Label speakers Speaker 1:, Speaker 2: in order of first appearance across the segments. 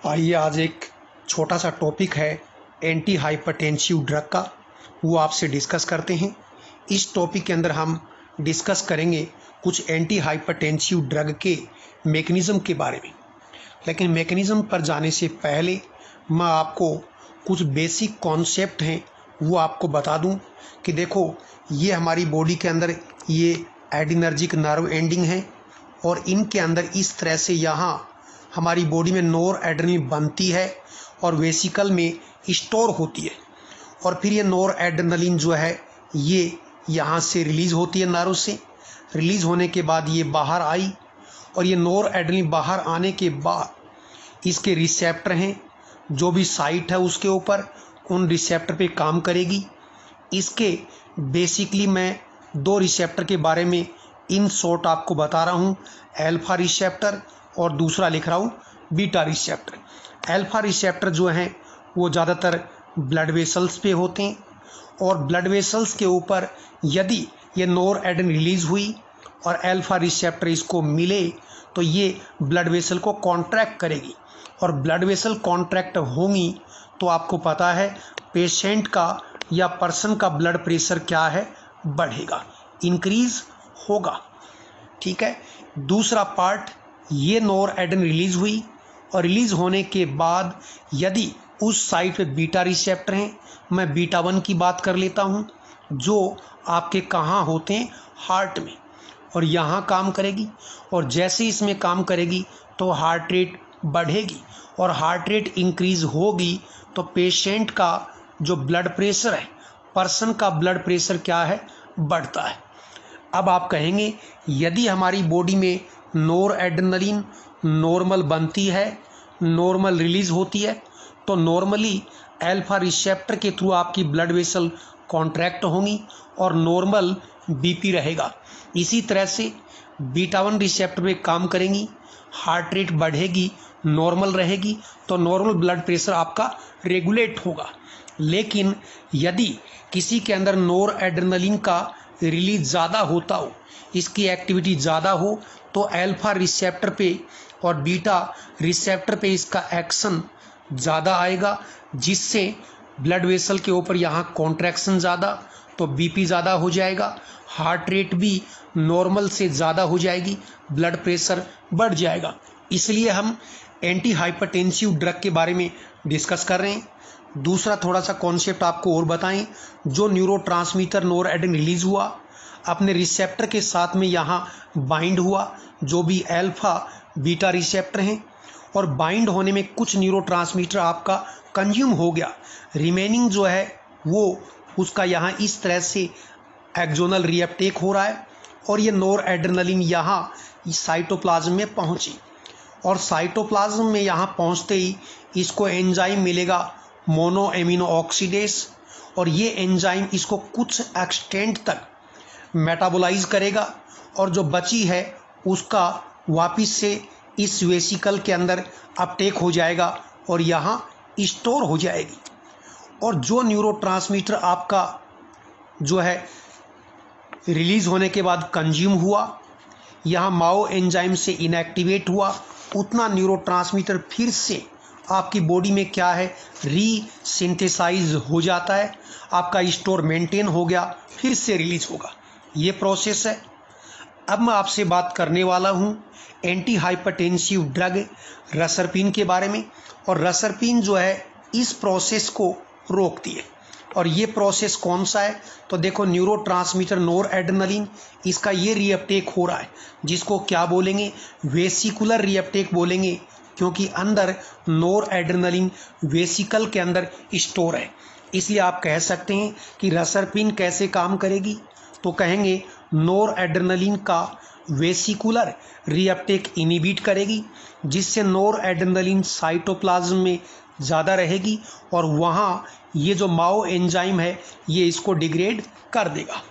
Speaker 1: आइए आज एक छोटा सा टॉपिक है एंटी हाइपरटेंसिव ड्रग का, वो आपसे डिस्कस करते हैं। इस टॉपिक के अंदर हम डिस्कस करेंगे कुछ एंटी हाइपरटेंसिव ड्रग के मैकेनिज़्म के बारे में। लेकिन मैकेनिज़्म पर जाने से पहले मैं आपको कुछ बेसिक कॉन्सेप्ट हैं वो आपको बता दूं कि देखो, ये हमारी बॉडी के अंदर ये एडिनर्जिक नर्व एंडिंग है और इनके अंदर इस तरह से यहाँ हमारी बॉडी में नोर एड्रेनलिन बनती है और वेसिकल में स्टोर होती है। और फिर ये नोर एड्रेनलिन जो है ये यहाँ से रिलीज़ होती है, नर्व से रिलीज़ होने के बाद ये बाहर आई और ये नोर एड्रेनलिन बाहर आने के बाद इसके रिसेप्टर हैं, जो भी साइट है उसके ऊपर उन रिसेप्टर पे काम करेगी। इसके बेसिकली मैं दो रिसेप्टर के बारे में इन शॉर्ट आपको बता रहा हूँ, अल्फा रिसेप्टर और दूसरा लिख रहा हूँ बीटा रिसेप्टर। अल्फा रिसेप्टर जो हैं वो ज़्यादातर ब्लड वेसल्स पे होते हैं और ब्लड वेसल्स के ऊपर यदि ये नोर एड्रेनलिन रिलीज़ हुई और अल्फा रिसेप्टर इसको मिले तो ये ब्लड वेसल को कॉन्ट्रैक्ट करेगी और ब्लड वेसल कॉन्ट्रैक्ट होंगी तो आपको पता है पेशेंट का या पर्सन का ब्लड प्रेशर क्या है, बढ़ेगा, इंक्रीज होगा। ठीक है। दूसरा पार्ट, ये नोर एड्रेनलिन रिलीज़ हुई और रिलीज़ होने के बाद यदि उस साइट पे बीटा रिसेप्टर हैं, मैं बीटा 1 की बात कर लेता हूँ, जो आपके कहाँ होते हैं, हार्ट में, और यहाँ काम करेगी और जैसे इसमें काम करेगी तो हार्ट रेट बढ़ेगी और हार्ट रेट इंक्रीज़ होगी तो पेशेंट का जो ब्लड प्रेशर है, पर्सन का ब्लड प्रेशर क्या है, बढ़ता है। अब आप कहेंगे यदि हमारी बॉडी में नोर एड्रेनलिन नॉर्मल बनती है, नॉर्मल रिलीज़ होती है, तो नॉर्मली अल्फा रिसेप्टर के थ्रू आपकी ब्लड वेसल कॉन्ट्रैक्ट होंगी और नॉर्मल बीपी रहेगा। इसी तरह से बीटा 1 रिसेप्टर पे काम करेंगी, हार्ट रेट बढ़ेगी, नॉर्मल रहेगी तो नॉर्मल ब्लड प्रेशर आपका रेगुलेट होगा। लेकिन यदि किसी के अंदर नोर एड्रेनलिन का रिलीज ज़्यादा होता हो, इसकी एक्टिविटी ज़्यादा हो, तो अल्फा रिसेप्टर पे और बीटा रिसेप्टर पे इसका एक्शन ज़्यादा आएगा, जिससे ब्लड वेसल के ऊपर यहाँ कॉन्ट्रैक्शन ज़्यादा, तो बीपी ज़्यादा हो जाएगा, हार्ट रेट भी नॉर्मल से ज़्यादा हो जाएगी, ब्लड प्रेशर बढ़ जाएगा। इसलिए हम एंटी हाइपरटेंसिव ड्रग के बारे में डिस्कस कर रहे हैं। दूसरा थोड़ा सा कॉन्सेप्ट आपको और बताएं, जो न्यूरोट्रांसमीटर नोर एड्रेनलिन रिलीज़ हुआ अपने रिसेप्टर के साथ में यहाँ बाइंड हुआ, जो भी अल्फा बीटा रिसेप्टर हैं, और बाइंड होने में कुछ न्यूरोट्रांसमीटर आपका कंज्यूम हो गया, रिमेनिंग जो है वो उसका यहाँ इस तरह से एक्सोनल रीअपटेक हो रहा है और ये नोर एड्रेनलिन यहाँ साइटोप्लाज्म में पहुँची और साइटोप्लाज्म में यहाँ पहुँचते ही इसको एंजाइम मिलेगा मोनो एमिनो ऑक्सीडेज, और ये एंजाइम इसको कुछ एक्सटेंट तक मेटाबोलाइज करेगा और जो बची है उसका वापस से इस वेसिकल के अंदर अपटेक हो जाएगा और यहाँ स्टोर हो जाएगी। और जो न्यूरोट्रांसमीटर आपका जो है रिलीज़ होने के बाद कंज्यूम हुआ, यहाँ माओ एंजाइम से इनएक्टिवेट हुआ, उतना न्यूरोट्रांसमीटर फिर से आपकी बॉडी में क्या है, रीसिंथेसाइज हो जाता है, आपका स्टोर मेंटेन हो गया, फिर से रिलीज होगा। ये प्रोसेस है। अब मैं आपसे बात करने वाला हूँ एंटी हाइपरटेंसिव ड्रग रसरपिन के बारे में, और रसरपिन जो है इस प्रोसेस को रोकती है। और ये प्रोसेस कौन सा है, तो देखो, न्यूरोट्रांसमीटर नोर एड्रेनलिन, इसका ये रीअपटेक हो रहा है, जिसको क्या बोलेंगे, वेसिकुलर रीअपटेक बोलेंगे, क्योंकि अंदर नोर एड्रेनलिन वेसिकल के अंदर स्टोर है। इसलिए आप कह सकते हैं कि रसरपिन कैसे काम करेगी, तो कहेंगे नोर एड्रेनलिन का वेसिकुलर रीअपटेक इनिबिट करेगी, जिससे नोर एड्रेनलिन साइटोप्लाज्म में ज़्यादा रहेगी और वहाँ ये जो माओ एंजाइम है ये इसको डिग्रेड कर देगा।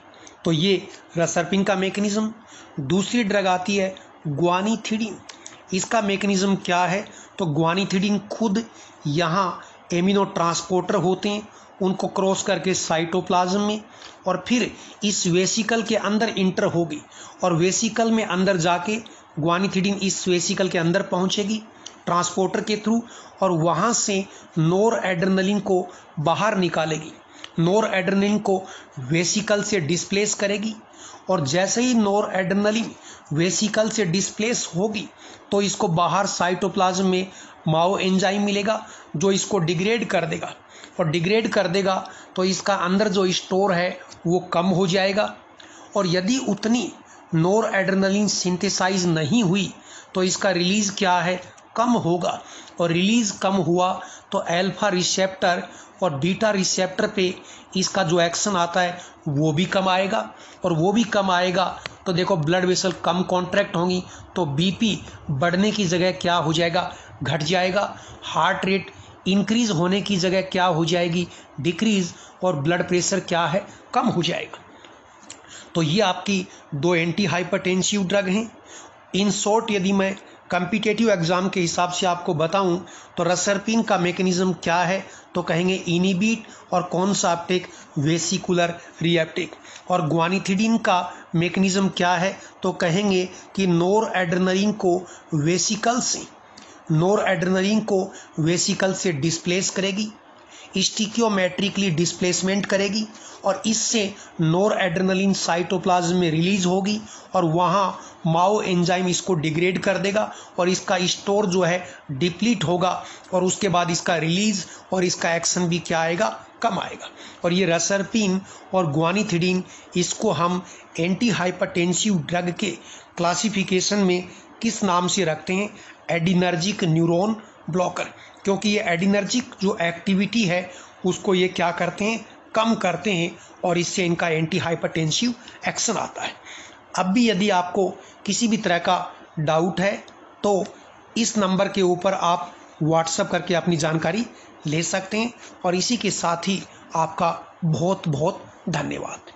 Speaker 1: तो ये रसरपिन का मैकेनिज्म। दूसरी ड्रग आती है ग्वानिथिडीन। इसका मैकेनिज्म क्या है, तो ग्वानिथिडीन खुद यहाँ एमिनो ट्रांसपोर्टर होते हैं, उनको क्रॉस करके साइटोप्लाज्म में और फिर इस वेसिकल के अंदर इंटर होगी और वेसिकल में अंदर जाके ग्वानिथिडीन इस वेसिकल के अंदर पहुँचेगी ट्रांसपोर्टर के थ्रू और वहाँ से नोर एड्रेनलिन को बाहर निकालेगी। नोर एड्रेनलिन को वेसिकल से डिस्प्लेस करेगी और जैसे ही नोर एड्रेनलिन वेसिकल से डिस्प्लेस होगी तो इसको बाहर साइटोप्लाज्म में माओ एंजाइम मिलेगा जो इसको डिग्रेड कर देगा और डिग्रेड कर देगा तो इसका अंदर जो स्टोर है वो कम हो जाएगा और यदि उतनी नोर एड्रेनलिन सिंथेसाइज नहीं हुई तो इसका रिलीज क्या है, कम होगा और रिलीज कम हुआ तो अल्फा रिसेप्टर और बीटा रिसेप्टर पे इसका जो एक्शन आता है वो भी कम आएगा और वो भी कम आएगा तो देखो ब्लड वेसल कम कॉन्ट्रैक्ट होंगी तो बीपी बढ़ने की जगह क्या हो जाएगा, घट जाएगा। हार्ट रेट इंक्रीज होने की जगह क्या हो जाएगी, डिक्रीज और ब्लड प्रेशर क्या है, कम हो जाएगा। तो ये आपकी 2 एंटी हाइपरटेंसिव ड्रग हैं। इन शॉर्ट यदि मैं कॉम्पिटिटिव एग्जाम के हिसाब से आपको बताऊं तो रसरपिन का मैकेनिज्म क्या है तो कहेंगे इनिबिट और कौन सा अपटेक, वेसिकुलर रीअपटेक। और ग्वानिथिडीन का मैकेनिज्म क्या है तो कहेंगे कि नोर एड्रेनलिन को वेसिकल से डिस्प्लेस करेगी, स्टिकियोमेट्रिकली डिस्प्लेसमेंट करेगी और इससे नोर एड्रेनलिन साइटोप्लाज्म में रिलीज होगी और वहाँ माओ एंजाइम इसको डिग्रेड कर देगा और इसका स्टोर जो है डिप्लीट होगा और उसके बाद इसका रिलीज और इसका एक्शन भी क्या आएगा, कम आएगा। और ये रसरपिन और ग्वानिथिडीन इसको हम एंटी हाइपरटेंसिव ड्रग के क्लासिफिकेशन में किस नाम से रखते हैं, एडिनर्जिक न्यूरॉन ब्लॉकर, क्योंकि ये एडिनर्जिक जो एक्टिविटी है उसको ये क्या करते हैं, कम करते हैं और इससे इनका एंटी हाइपरटेंसिव एक्शन आता है। अब भी यदि आपको किसी भी तरह का डाउट है तो इस नंबर के ऊपर आप व्हाट्सएप करके अपनी जानकारी ले सकते हैं और इसी के साथ ही आपका बहुत बहुत धन्यवाद।